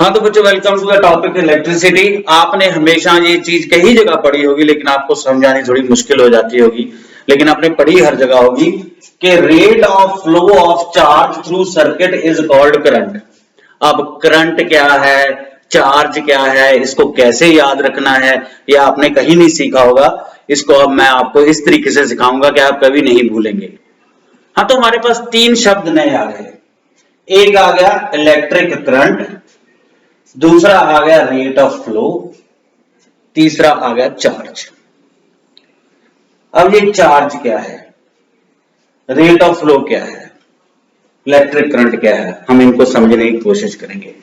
हाँ तो बच्चों, welcome to the topic electricity. आपने हमेशा ये चीज कई जगह पढ़ी होगी, लेकिन आपको समझानी थोड़ी मुश्किल हो जाती होगी, लेकिन आपने पढ़ी हर जगह होगी कि rate of flow of charge through circuit is called current. अब करंट क्या है, चार्ज क्या है, इसको कैसे याद रखना है, ये आपने कहीं नहीं सीखा होगा। इसको अब मैं आपको इस तरीके से सिखाऊंगा कि आप कभी नहीं भूलेंगे। हाँ, तो हमारे पास तीन शब्द नए आ गए। एक आ गया इलेक्ट्रिक करंट, दूसरा आ गया रेट ऑफ फ्लो, तीसरा आ गया चार्ज। अब ये चार्ज क्या है, रेट ऑफ फ्लो क्या है, इलेक्ट्रिक करंट क्या है, हम इनको समझने की कोशिश करेंगे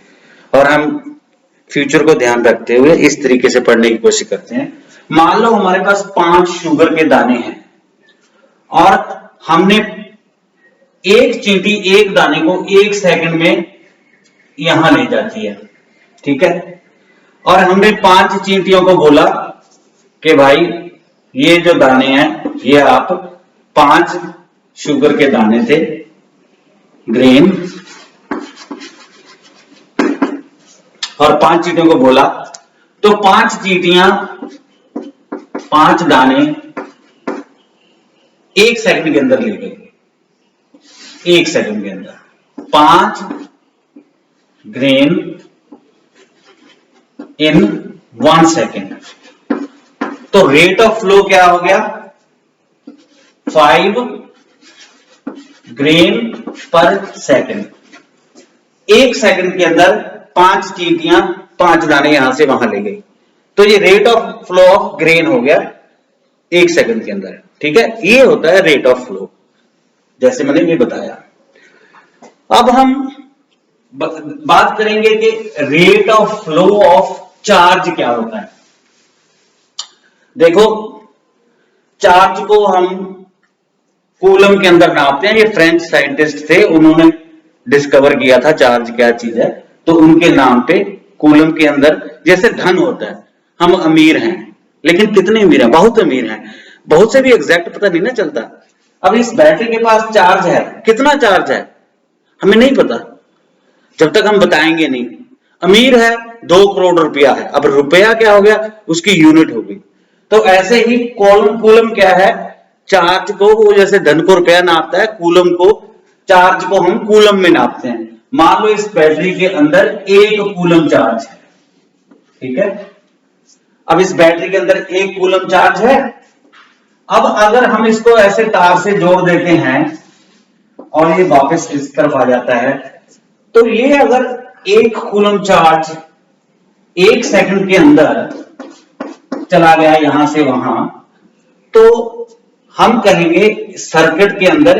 और हम फ्यूचर को ध्यान रखते हुए इस तरीके से पढ़ने की कोशिश करते हैं। मान लो हमारे पास 5 शुगर के दाने हैं और हमने एक चींटी एक दाने को 1 सेकंड में यहां ले जाती है, ठीक है। और हमने 5 चींटियों को बोला कि भाई ये जो दाने हैं ये आप 5 शुगर के दाने थे, ग्रेन, और 5 चींटियों को बोला तो 5 चींटियां 5 दाने 1 सेकंड के अंदर ले गई। 1 सेकंड के अंदर 5 ग्रेन इन 1 सेकेंड। तो रेट ऑफ फ्लो क्या हो गया, 5 ग्रेन पर सेकेंड। 1 सेकंड के अंदर 5 चींटियां 5 दाने यहां से वहां ले गई, तो ये rate of flow of grain हो गया 1 सेकंड के अंदर, ठीक है। ये होता है रेट ऑफ फ्लो, जैसे मैंने ये बताया। अब हम बात करेंगे कि rate of flow of charge क्या होता है। देखो, चार्ज को हम कूलम के अंदर नापते हैं। ये फ्रेंच साइंटिस्ट थे, उन्होंने डिस्कवर किया था चार्ज क्या चीज है, तो उनके नाम पे कूलम के अंदर जैसे धन होता है। हम अमीर हैं, लेकिन कितने अमीर हैं, बहुत अमीर हैं, बहुत से भी एग्जैक्ट पता नहीं ना चलता। अब इस बैटरी के पास चार्ज है, कितना चार्ज है हमें नहीं पता जब तक हम बताएंगे नहीं। अमीर है, 2 करोड़ रुपया है। अब रुपया क्या हो गया, उसकी यूनिट हो गई। तो ऐसे ही कूलम क्या है, चार्ज को वो जैसे धन को रुपया नापता है, कूलम को, चार्ज को हम कूलम में नापते हैं। मान लो इस बैटरी के अंदर 1 कूलम चार्ज है, ठीक है। अब इस बैटरी के अंदर 1 कूलम चार्ज है। अब अगर हम इसको ऐसे तार से जोड़ देते हैं और ये वापस इस तरफ आ जाता है, तो ये अगर 1 कूलम चार्ज 1 सेकंड के अंदर चला गया यहां से वहां, तो हम कहेंगे सर्किट के अंदर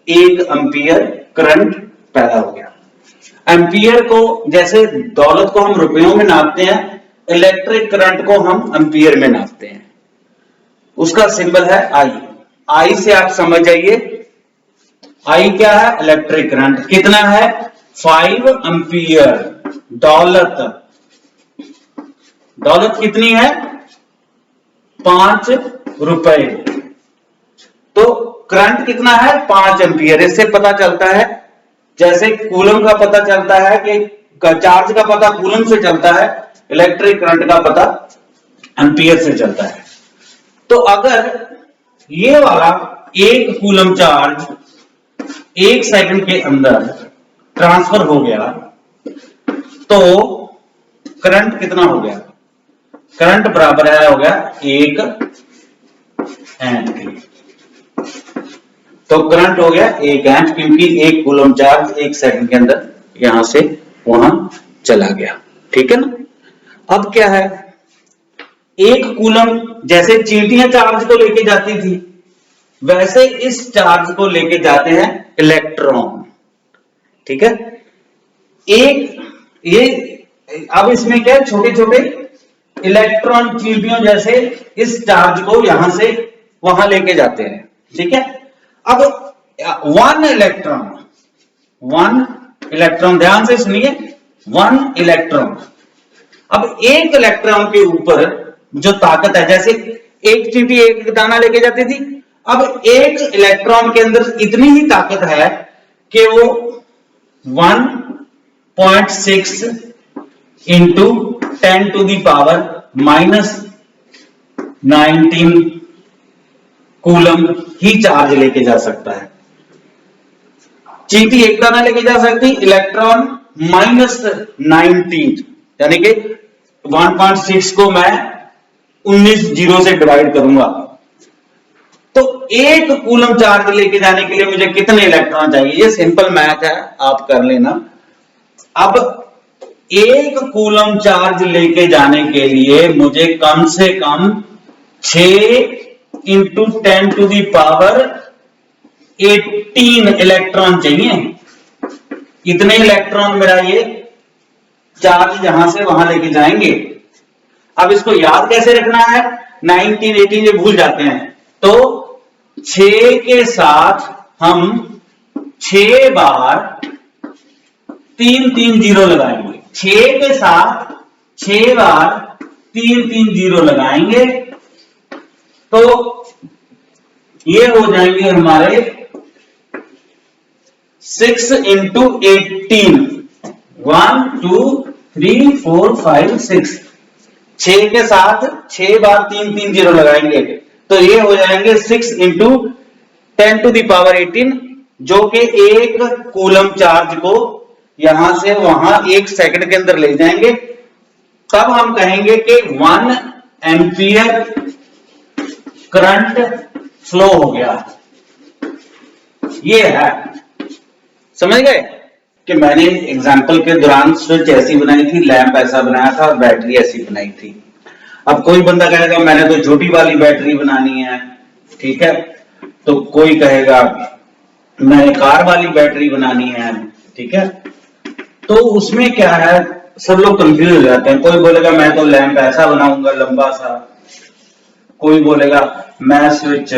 1 एम्पियर करंट पैदा हो गया। एम्पियर को, जैसे दौलत को हम रुपयों में नापते हैं, इलेक्ट्रिक करंट को हम एम्पियर में नापते हैं। उसका सिंबल है आई। आई से आप समझ जाइए, आई क्या है, इलेक्ट्रिक करंट। कितना है, 5 एम्पियर। दौलत कितनी है, 5 रुपए। तो करंट कितना है, 5 एम्पियर। इससे पता चलता है, जैसे कूलम का पता चलता है कि चार्ज का पता कूलम से चलता है, इलेक्ट्रिक करंट का पता एम्पियर से चलता है। तो अगर ये वाला 1 कूलम चार्ज 1 सेकंड के अंदर ट्रांसफर हो गया, तो करंट कितना हो गया, करंट बराबर है, हो गया 1 एम्प। तो करंट हो गया 1 एम्प, क्योंकि 1 कूलम चार्ज 1 सेकंड के अंदर यहां से वहां चला गया, ठीक है ना। अब क्या है, 1 कूलम, जैसे चींटियां चार्ज को लेके जाती थी, वैसे इस चार्ज को लेके जाते हैं इलेक्ट्रॉन, ठीक है। ये अब इसमें क्या है, छोटे छोटे इलेक्ट्रॉन चींटियों जैसे इस चार्ज को यहां से वहां लेके जाते हैं, ठीक है। अब 1 इलेक्ट्रॉन, ध्यान से सुनिए, 1 इलेक्ट्रॉन। अब 1 इलेक्ट्रॉन के ऊपर जो ताकत है, जैसे एक चींटी 1 दाना लेके जाती थी, अब 1 इलेक्ट्रॉन के अंदर इतनी ही ताकत है कि वो 1.6 into 10 to the power -19 coulomb ही चार्ज लेके जा सकता है। चींटी एक दाना लेके जा सकती, इलेक्ट्रॉन -19 यानी कि 1.6 को मैं 19 जीरो से डिवाइड करूंगा, तो 1 कूलम चार्ज लेके जाने के लिए मुझे कितने इलेक्ट्रॉन चाहिए? ये सिंपल मैथ है, आप कर लेना। अब 1 कूलम चार्ज लेके जाने के लिए मुझे कम से कम 6 into 10 to the power 18 electron चाहिए। इतने इलेक्ट्रॉन मेरा ये चार्ज यहां से वहां लेके जाएंगे। अब इसको याद कैसे रखना है? 19 18 ये भूल जाते हैं, तो 6 के साथ हम 6 बार 3 3 जीरो लगाएंगे। 6 के साथ 6 बार 3 3 जीरो लगाएंगे, तो ये हो जाएंगे हमारे 6 इंटू 18 1 2 3 4 5 6। 6 के साथ 6 बार 3 3 जीरो लगाएंगे, तो ये हो जाएंगे 6 इंटू 10 टू दी पावर 18, जो कि 1 कूलम चार्ज को यहां से वहां 1 सेकंड के अंदर ले जाएंगे। तब हम कहेंगे कि 1 एम्पियर करंट फ्लो हो गया। ये है, समझ गए कि मैंने एग्जांपल के दौरान स्विच ऐसी बनाई थी, लैंप ऐसा बनाया था और बैटरी ऐसी बनाई थी। अब कोई बंदा कहेगा मैंने तो छोटी वाली बैटरी बनानी है, ठीक है, तो कोई कहेगा मैंने कार वाली बैटरी बनानी है, ठीक है। तो उसमें क्या है, सब लोग कंफ्यूज हो जाते हैं। कोई बोलेगा मैं तो लैंप ऐसा बनाऊंगा लंबा सा, कोई बोलेगा मैं स्विच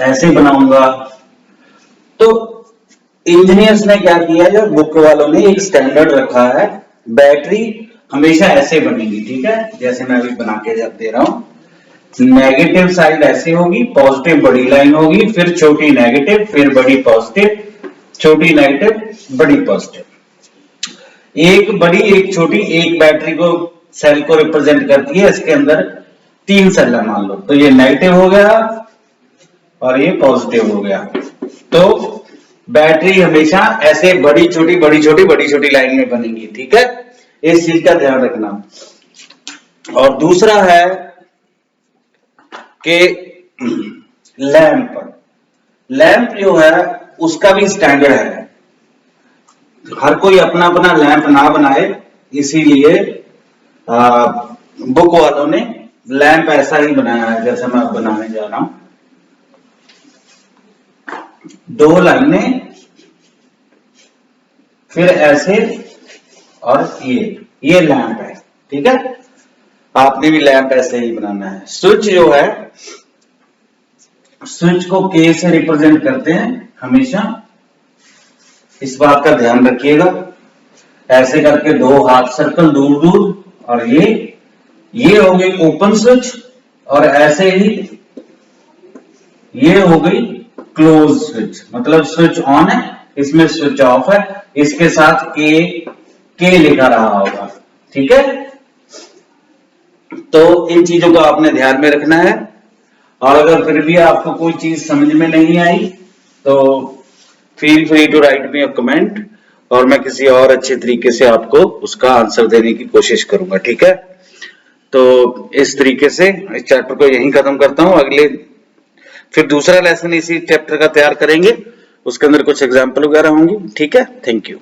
ऐसे बनाऊंगा। तो इंजीनियर्स ने क्या किया, जो बुक वालों ने एक स्टैंडर्ड रखा है, बैटरी हमेशा ऐसे बनेगी, ठीक है, जैसे मैं अभी बना के दे रहा हूं। नेगेटिव साइड ऐसे होगी, पॉजिटिव बड़ी लाइन होगी, फिर छोटी नेगेटिव, फिर बड़ी पॉजिटिव, छोटी नेगेटिव, बड़ी पॉजिटिव। एक बड़ी एक छोटी, एक बैटरी को सेल को रिप्रेजेंट करती है। इसके अंदर 3 सेल है मान लो, तो ये नेगेटिव हो गया और ये पॉजिटिव हो गया। तो बैटरी हमेशा ऐसे बड़ी छोटी बड़ी छोटी बड़ी छोटी लाइन में बनेगी, ठीक है, इस चीज का ध्यान रखना। और दूसरा है कि लैंप जो है उसका भी स्टैंडर्ड है। हर कोई अपना अपना लैंप ना बनाए, इसीलिए बुक वालों ने लैंप ऐसा ही बनाया है जैसे मैं बनाने जा रहा हूं। 2 लाइनें, फिर ऐसे, और ये लैंप है, ठीक है। आपने भी लैंप ऐसे ही बनाना है। स्विच जो है, स्विच को K से रिप्रेजेंट करते हैं हमेशा, इस बात का ध्यान रखिएगा। ऐसे करके 2 हाफ सर्कल दूर दूर, और ये हो गई ओपन स्विच, और ऐसे ही ये हो गई क्लोज स्विच, मतलब स्विच ऑन है, इसमें स्विच ऑफ है, इसके साथ के लिखा रहा होगा, ठीक है। तो इन चीजों को आपने ध्यान में रखना है। और अगर फिर भी आपको कोई चीज समझ में नहीं आई तो feel free to write me a comment, और मैं किसी और अच्छे तरीके से आपको उसका आंसर देने की कोशिश करूंगा, ठीक है। तो इस तरीके से इस चैप्टर को यहीं खत्म करता हूं। अगले फिर दूसरा लेसन इसी चैप्टर का तैयार करेंगे, उसके अंदर कुछ एग्जाम्पल वगैरह होंगी, ठीक है। Thank you.